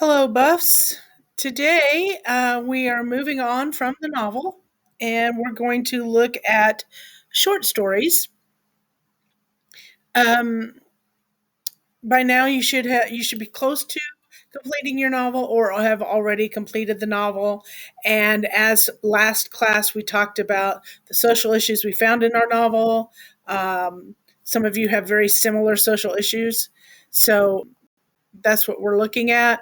Hello, Buffs. Today we are moving on from the novel and we're going to look at short stories. Um, by now, you should be close to completing your novel or have already completed the novel. And as last class, we talked about the social issues we found in our novel. Some of you have very similar social issues, so that's what we're looking at.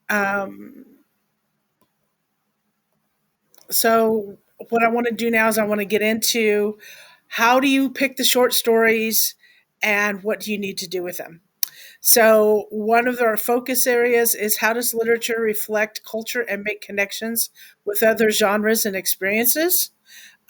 Um, So, what I want to do now is I want to get into how do you pick the short stories and what do you need to do with them. So, one of our focus areas is how does literature reflect culture and make connections with other genres and experiences?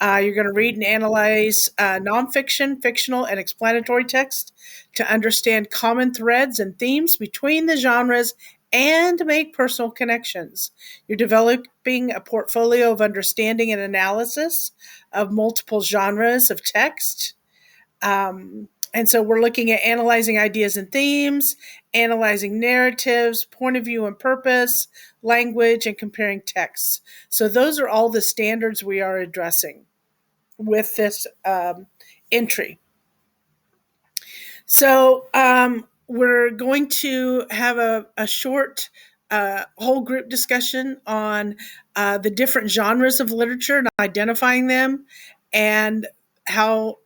You're going to read and analyze nonfiction, fictional, and explanatory text to understand common threads and themes between the genres and make personal connections. You're developing a portfolio of understanding and analysis of multiple genres of text. And so we're looking at analyzing ideas and themes, analyzing narratives, point of view and purpose, language, and comparing texts. So those are all the standards we are addressing with this entry. So we're going to have a short whole group discussion on the different genres of literature and identifying them and how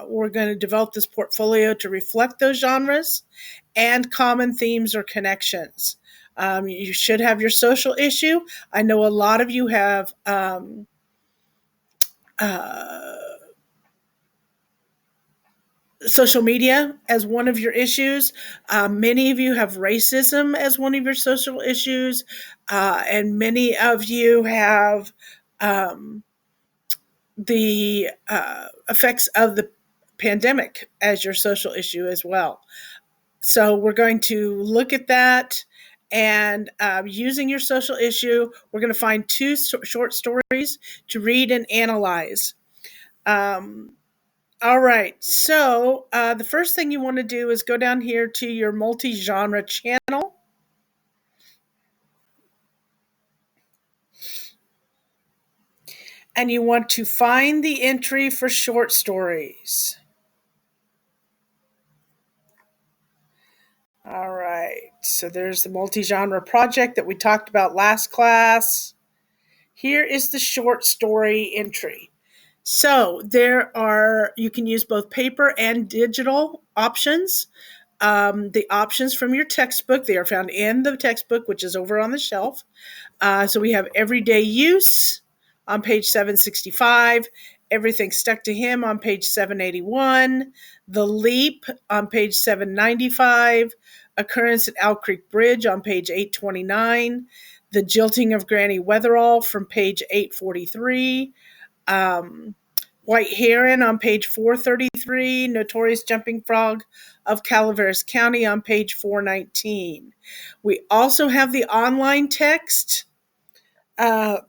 we're going to develop this portfolio to reflect those genres and common themes or connections. You should have your social issue. I know a lot of you have uh, social media as one of your issues. Many of you have racism as one of your social issues, and many of you have um, the effects of the pandemic as your social issue as well. So we're going to look at that. And using your social issue, we're going to find two short stories to read and analyze. Um, All right. So the first thing you want to do is go down here to your multi genre channel. And you want to find the entry for short stories. All right. So there's the multi genre project that we talked about last class. Here is the short story entry. So you can use both paper and digital options. The options from your textbook, they are found in the textbook, which is over on the shelf. So we have everyday use on page 765, everything stuck to him on page 781, the leap on page 795, occurrence at Owl Creek Bridge on page 829, the jilting of Granny Weatherall from page 843, um, White Heron on page 433, Notorious Jumping Frog of Calaveras County on page 419. We also have the online text uh,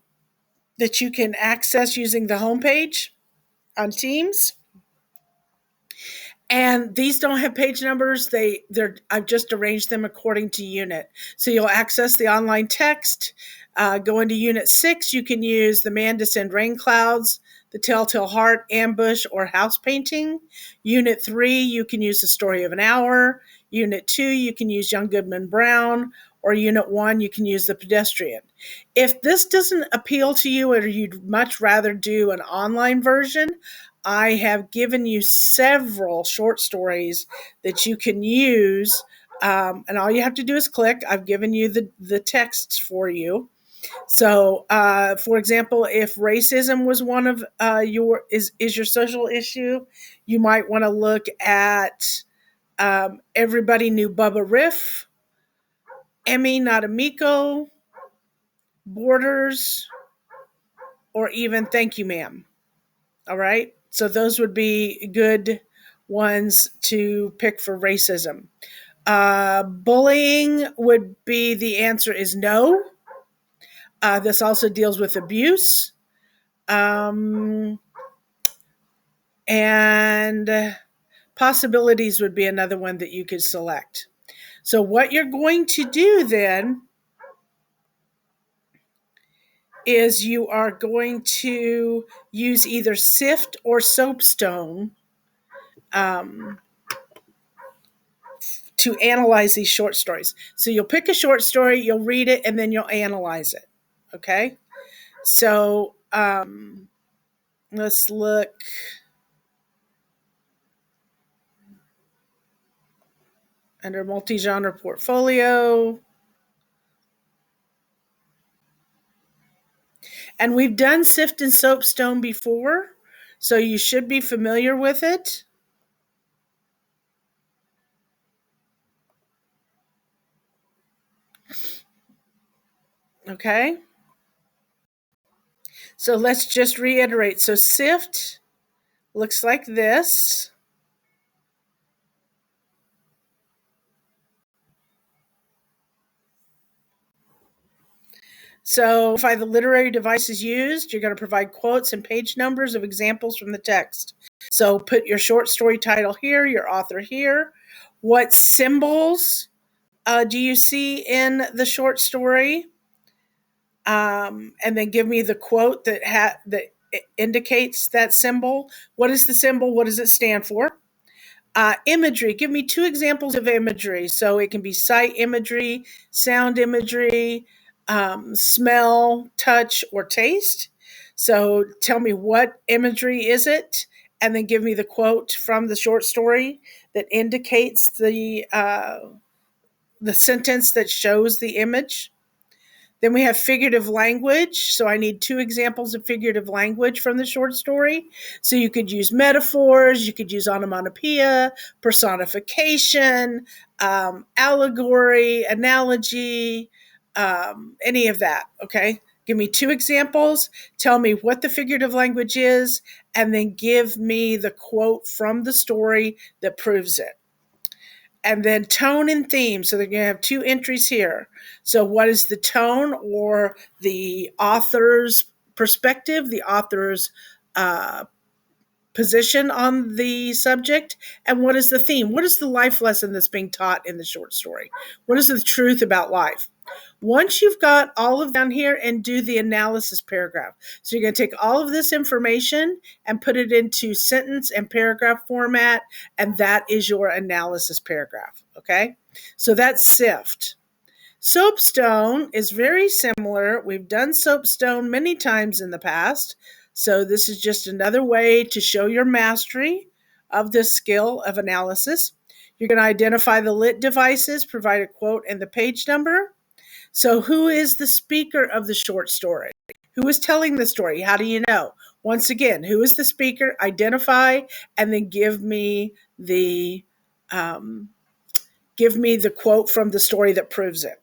that you can access using the homepage on Teams. And these don't have page numbers. I've just arranged them according to unit. So you'll access the online text. Go into Unit 6. You can use The Man Descend Rain Clouds, The Telltale Heart, Ambush, or House Painting. Unit 3, you can use The Story of an Hour. Unit 2, you can use Young Goodman Brown. Or Unit 1, you can use The Pedestrian. If this doesn't appeal to you or you'd much rather do an online version, I have given you several short stories that you can use, and all you have to do is click. I've given you the texts for you. So, for example, if racism was one of your social issue, you might want to look at Everybody Knew Bubba Riff, Emmy Not Amico, Borders, or even Thank You, Ma'am. All right. So those would be good ones to pick for racism. Bullying would be the answer is no. This also deals with abuse. Um, and possibilities would be another one that you could select. So what you're going to do then is you are going to use either Sift or Soapstone to analyze these short stories. So you'll pick a short story, you'll read it, and then you'll analyze it. Okay? So let's look. Under multi-genre portfolio. And we've done Sift and Soapstone before, so you should be familiar with it. Okay? So let's just reiterate. So Sift looks like this. So by the literary devices used, you're going to provide quotes and page numbers of examples from the text. So put your short story title here, your author here. What symbols do you see in the short story? And then give me the quote that indicates that symbol. What is the symbol? What does it stand for? Imagery. Give me 2 examples of imagery. So it can be sight imagery, sound imagery, smell, touch, or taste. So tell me, what imagery is it? And then give me the quote from the short story that indicates the sentence that shows the image. Then we have figurative language. So I need 2 examples of figurative language from the short story. So you could use metaphors, you could use onomatopoeia, personification, allegory, analogy, any of that. Okay. Give me 2 examples, tell me what the figurative language is, and then give me the quote from the story that proves it. And then tone and theme. So they're going to have 2 entries here. So what is the tone, or the author's perspective, the author's position on the subject, and what is the theme? What is the life lesson that's being taught in the short story? What is the truth about life? Once you've got all of down here, and do the analysis paragraph. So you're going to take all of this information and put it into sentence and paragraph format, and that is your analysis paragraph. Okay? So that's Sift. Soapstone is very similar. We've done Soapstone many times in the past. So this is just another way to show your mastery of this skill of analysis. You're going to identify the lit devices, provide a quote and the page number. So who is the speaker of the short story? Who is telling the story? How do you know? Once again, who is the speaker? Identify, and then give me the quote from the story that proves it.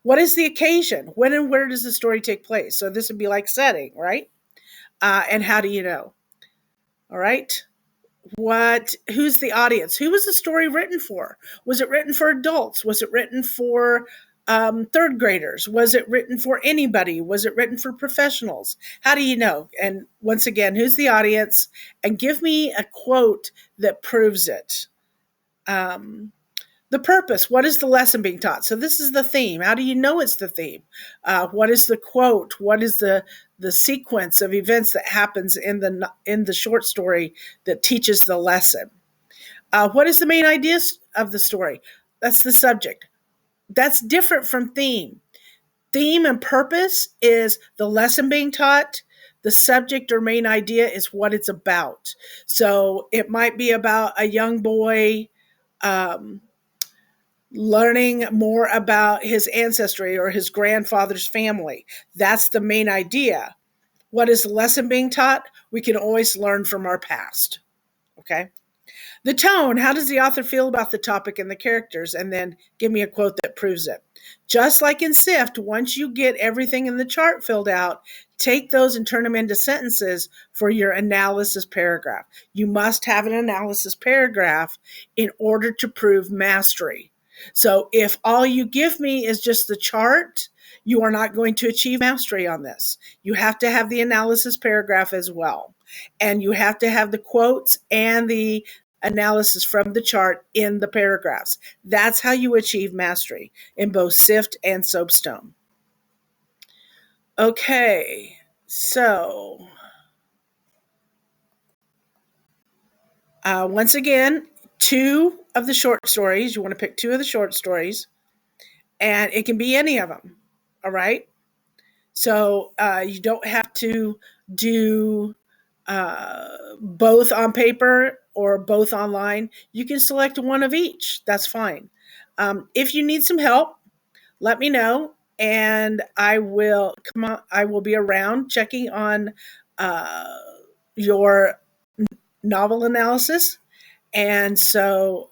What is the occasion? When and where does the story take place? So this would be like setting, right? And how do you know? All right. Who's the audience? Who was the story written for? Was it written for adults? Was it written for third graders? Was it written for anybody? Was it written for professionals? How do you know? And once again, who's the audience? And give me a quote that proves it. The purpose. What is the lesson being taught? So this is the theme. How do you know it's the theme? What is the quote? What is the sequence of events that happens in the short story that teaches the lesson? What is the main idea of the story? That's the subject. That's different from theme. Theme and purpose is the lesson being taught. The subject or main idea is what it's about. So it might be about a young boy learning more about his ancestry or his grandfather's family. That's the main idea. What is the lesson being taught? We can always learn from our past. Okay? The tone, how does the author feel about the topic and the characters? And then give me a quote that proves it. Just like in Sift, once you get everything in the chart filled out, take those and turn them into sentences for your analysis paragraph. You must have an analysis paragraph in order to prove mastery. So if all you give me is just the chart, you are not going to achieve mastery on this. You have to have the analysis paragraph as well. And you have to have the quotes and the analysis from the chart in the paragraphs. That's how you achieve mastery in both SIFT and Soapstone. Okay, so once again, two of the short stories. You want to pick two of the short stories, and it can be any of them. All right. So you don't have to do both on paper or both online. You can select one of each. That's fine. If you need some help, let me know, and I will come on. I will be around checking on your novel analysis. And so,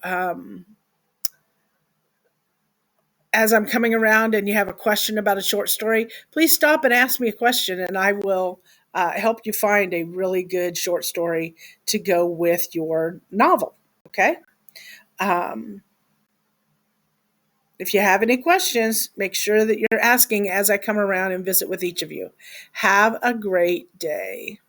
as I'm coming around and you have a question about a short story, please stop and ask me a question, and I will help you find a really good short story to go with your novel. Okay? Um, if you have any questions, make sure that you're asking as I come around and visit with each of you. Have a great day.